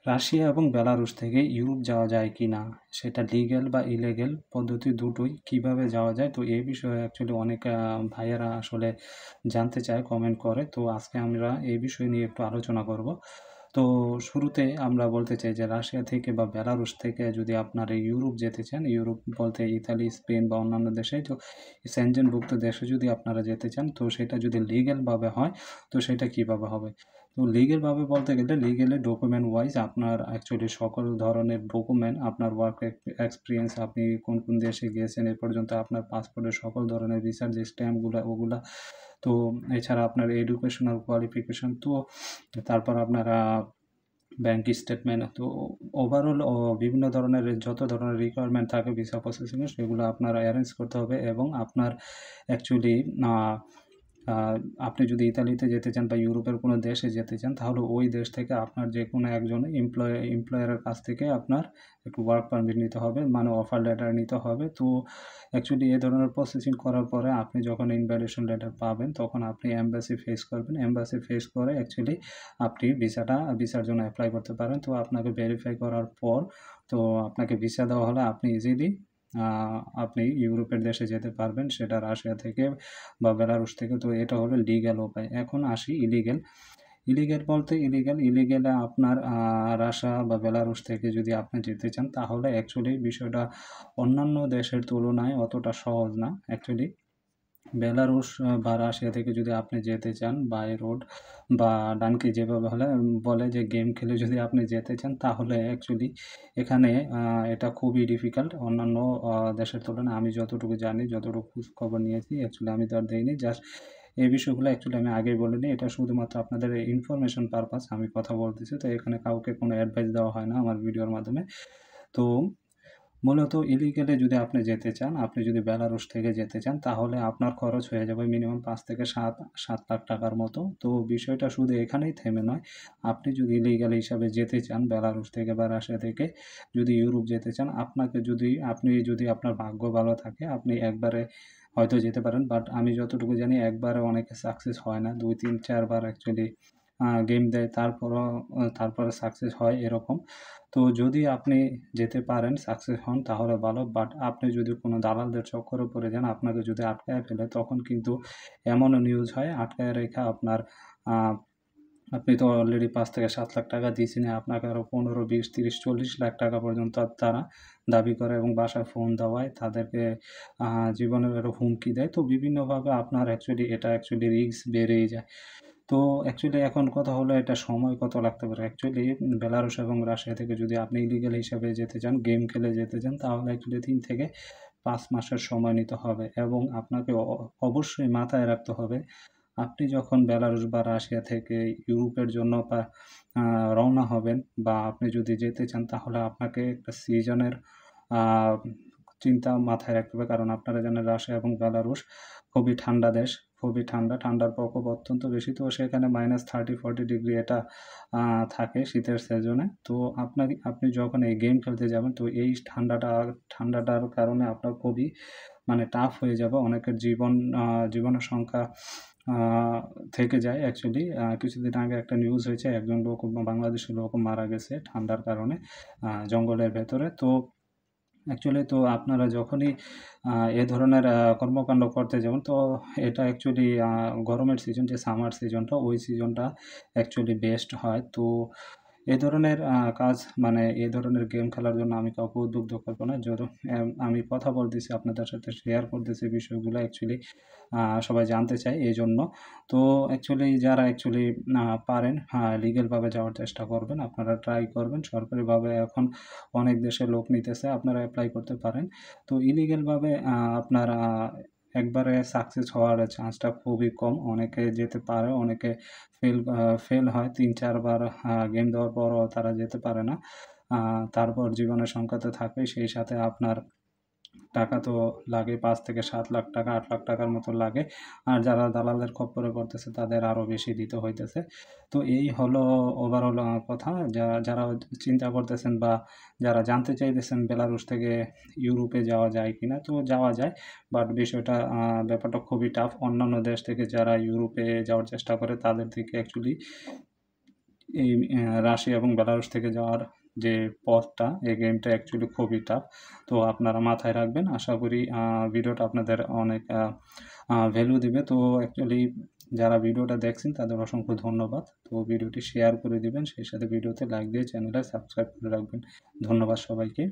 Russia এবং বেলারুশ থেকে Europe যাওয়া যায় কি না, সেটা লিগ্যাল বা ইলিগ্যাল পদ্ধতি দুটোই কিভাবে যাওয়া যায়, তো এই বিষয়ে অ্যাকচুয়ালি অনেক ভাইয়েরা আসলে জানতে চায়, কমেন্ট করে। তো আজকে আমরা এই বিষয় নিয়ে একটু আলোচনা করব। তো শুরুতে আমরা বলতে চাই যে রাশিয়া থেকে বা বেলারুশ থেকে যদি আপনারা ইউরোপ যেতে চান, ইউরোপ বলতে ইতালি, স্পেন বা অন্যান্য দেশে, তো সেনজেনভুক্ত দেশে যদি আপনারা যেতে চান, তো সেটা যদি লিগ্যালভাবে হয়, তো সেটা কিভাবে হবে। তো লিগ্যালভাবে বলতে গেলে লিগ্যালি ডকুমেন্ট ওয়াইজ আপনার অ্যাকচুয়ালি সকল ধরনের ডকুমেন্ট, আপনার ওয়ার্ক এক্সপিরিয়েন্স, আপনি কোন কোন দেশে গিয়েছেন এ পর্যন্ত, আপনার পাসপোর্টের সকল ধরনের ভিসার যে স্ট্যাম্পগুলো ওগুলা, তো এছাড়া আপনার এডুকেশনাল কোয়ালিফিকেশন, তো তারপর আপনারা ব্যাংক স্টেটমেন্ট, তো ওভারঅল বিভিন্ন ধরনের যত ধরনের রিকোয়ারমেন্ট থাকে ভিসা প্রসেসিংয়ে, সেগুলো আপনারা অ্যারেঞ্জ করতে হবে। এবং আপনার অ্যাকচুয়ালি আপনি যদি ইতালিতে যেতে চান বা ইউরোপের কোনো দেশে যেতে চান, তাহলে ওই দেশ থেকে আপনার যে কোনো একজন এমপ্লয়ারের কাছ থেকে আপনার একটু ওয়ার্ক পারমিট নিতে হবে, মানে অফার লেটার নিতে হবে। তো অ্যাকচুয়ালি এ ধরনের প্রসেসিং করার পরে আপনি যখন ইনভাইটেশন লেটার পাবেন, তখন আপনি এম্বাসি ফেস করবেন। এম্বাসি ফেস করে অ্যাকচুয়ালি আপনি ভিসার জন্য অ্যাপ্লাই করতে পারেন। তো আপনাকে ভেরিফাই করার পর, তো আপনাকে ভিসা দেওয়া হলে আপনি ইজিলি আপনি ইউরোপের দেশে যেতে পারবেন, সেটা রাশিয়া থেকে বা বেলারুশ থেকে। তো এটা হলো লিগ্যাল উপায়। এখন আসি ইলিগ্যাল। ইলিগ্যাল বলতে ইলিগ্যালে আপনার রাশিয়া বা বেলারুশ থেকে যদি আপনি যেতে চান, তাহলে অ্যাকচুয়ালি বিষয়টা অন্যান্য দেশের তুলনায় অতটা সহজ না। অ্যাকচুয়ালি বেলারুশ বা রাশিয়া থেকে যদি আপনি যেতে চান বাই রোড বা ডানকি যেভাবে হলে বলে যে গেম খেলে যদি আপনি যেতে চান, তাহলে অ্যাকচুয়ালি এখানে এটা খুবই ডিফিকাল্ট অন্যান্য দেশের তুলনায়। আমি যতটুকু জানি, যতটুকু খোঁজ খবর নিয়েছি, অ্যাকচুয়ালি আমি তো আর দেইনি, জাস্ট এই বিষয়গুলো অ্যাকচুয়ালি আমি আগেই বলে নিই। এটা শুধুমাত্র আপনাদের ইনফরমেশন পারপাস আমি কথা বলতেছি। তো এখানে কাউকে কোনো অ্যাডভাইস দেওয়া হয় না আমার ভিডিওর মাধ্যমে। তো মূলত ইলিগেলে যদি আপনি যেতে চান, আপনি যদি বেলারুশ থেকে যেতে চান, তাহলে আপনার খরচ হয়ে যাবে মিনিমাম ৫ থেকে ৭ লাখ টাকার মতো। তো বিষয়টা শুধু এখানেই থেমে নয়। আপনি যদি ইলিগাল হিসাবে যেতে চান বেলারুশ থেকে বা রাশিয়া থেকে যদি ইউরোপ যেতে চান, আপনি যদি আপনার ভাগ্য ভালো থাকে, আপনি একবারে হয়তো যেতে পারেন। বাট আমি যতটুকু জানি একবারে অনেকে সাকসেস হয় না। ২, ৩, ৪ বার অ্যাকচুয়ালি গেম দেয়, তারপরে সাকসেস হয় এরকম। তো যদি আপনি যেতে পারেন, সাকসেস হন, তাহলে ভালো। বাট আপনি যদি কোনো দালালদের চক্করে পড়ে যান, আপনাকে যদি আটকায় ফেলে, তখন কিন্তু এমনও নিউজ হয় আটকায় রেখে আপনার আপনি তো অলরেডি ৫ থেকে ৭ লাখ টাকা দিয়েছেন, আপনাকে আরও ১৫, ২০, ৩০, ৪০ লাখ টাকা পর্যন্ত তারা দাবি করে এবং বাসায় ফোন দেওয়ায় তাদেরকে জীবনের আরও হুমকি দেয়। তো বিভিন্নভাবে আপনার এটা অ্যাকচুয়ালি রিস্ক বেড়েই যায়। তো অ্যাকচুয়ালি এখন কথা হলো, এটা সময় কত লাগতে পারে। অ্যাকচুয়ালি বেলারুশ এবং রাশিয়া থেকে যদি আপনি ইলিগাল হিসাবে যেতে চান, গেম খেলে যেতে চান, তাহলে অ্যাকচুয়ালি ৩ থেকে ৫ মাসের সময় নিতে হবে। এবং আপনাকে অবশ্যই মাথায় রাখতে হবে, আপনি যখন বেলারুশ বা রাশিয়া থেকে ইউরোপের জন্য রওনা হবেন বা আপনি যদি যেতে চান, তাহলে আপনাকে একটা সিজনের আ চিন্তা মাথায় রাখতে হবে। কারণ আপনারা জানেন রাশিয়া এবং বেলারুশ খুবই ঠান্ডা দেশ, খুবই ঠান্ডা। ঠান্ডার প্রকোপ অত্যন্ত বেশি। তো সেখানে -30-40 ডিগ্রি আ থাকে শীতের সিজনে। তো আপনি যখন এই গেম খেলতে যাবেন, তো এই ঠান্ডাটার কারণে আপনার খুবই মানে টাফ হয়ে যাবে। অনেকের জীবনের সংখ্যা আ থেকে যায় অ্যাকচুয়ালি। কিছুদিন আগে একটা নিউজ হয়েছে, একজন লোক, বাংলাদেশি লোক মারা গেছে ঠান্ডার কারণে জঙ্গলের ভেতরে। তো অ্যাকচুয়ালি তো আপনারা যখনই এ ধরনের কর্মকাণ্ড করতে যাবেন, তো এটা অ্যাকচুয়ালি গরমের সিজন, যে সামার সিজনটা, ওই সিজনটা অ্যাকচুয়ালি বেস্ট হয়। তো এ ধরনের কাজ, মানে এ ধরনের গেম খেলার জন্য আমি কাউকে উদ্বুদ্ধ করব না। আমি কথা বলতেছি, আপনাদের সাথে শেয়ার করতেছি বিষয়গুলো অ্যাকচুয়ালি সবাই জানতে চায় এজন্য। তো যারা পারেন লিগ্যালভাবে যাওয়ার চেষ্টা করবেন। আপনারা ট্রাই করবেন। সরকারিভাবে এখন অনেক দেশে লোক নিতেছে, আপনারা এপ্লাই করতে পারেন। তো ইলিগ্যালভাবে আপনার একবারে সাকসেস হওয়ার চান্সটা খুবই কম। অনেকে যেতে পারে, অনেকে ফেল হয় ৩-৪ বার গেম দেওয়ার পরও তারা যেতে পারে না। তারপর জীবনের সংকট তো থাকেই, সেই সাথে আপনার টাকা তো লাগে ৫ থেকে ৭ লাখ টাকা, ৮ লাখ টাকার মতো লাগে। আর যারা দালালদের খপ্পরে পড়তেছে, তাদের আরও বেশি দিতে হইতেছে। তো এই হলো ওভারঅল কথা। যারা চিন্তা করতেছেন বা যারা জানতে চাইতেছেন বেলারুশ থেকে ইউরোপে যাওয়া যায় কিনা, তো যাওয়া যায়। বাট ব্যাপারটা খুবই টাফ। অন্যান্য দেশ থেকে যারা ইউরোপে যাওয়ার চেষ্টা করে, তাদের থেকে অ্যাকচুয়ালি এই রাশিয়া এবং বেলারুশ থেকে যাওয়ার যে পথটা, এই গেমটা অ্যাকচুয়ালি খুবই টাফ। তো আপনারা মাথায় রাখবেন। আশা করি ভিডিওটা আপনাদের অনেক ভ্যালু দিবে। তো অ্যাকচুয়ালি যারা ভিডিওটা দেখছেন তাদের অসংখ্য ধন্যবাদ। তো ভিডিওটি শেয়ার করে দিবেন, সেই সাথে ভিডিওতে লাইক দিয়ে চ্যানেলটা সাবস্ক্রাইব করে রাখবেন। ধন্যবাদ সবাইকে।